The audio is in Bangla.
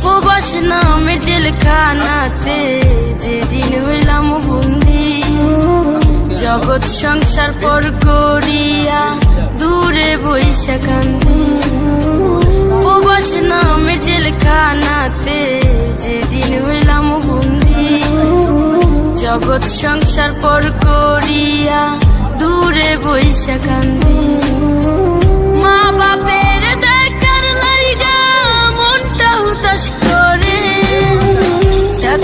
প্রবাস নামে জেলখানাতে যেদিন হইলাম বন্দি, জগৎ সংসার পর করিয়া দূরে বইসা কান্দি। প্রবাস নামে জেলখানাতে যেদিন হইলাম বন্দি, জগৎ সংসার পর করিয়া দূরে বইসা কান্দি। মা বাপে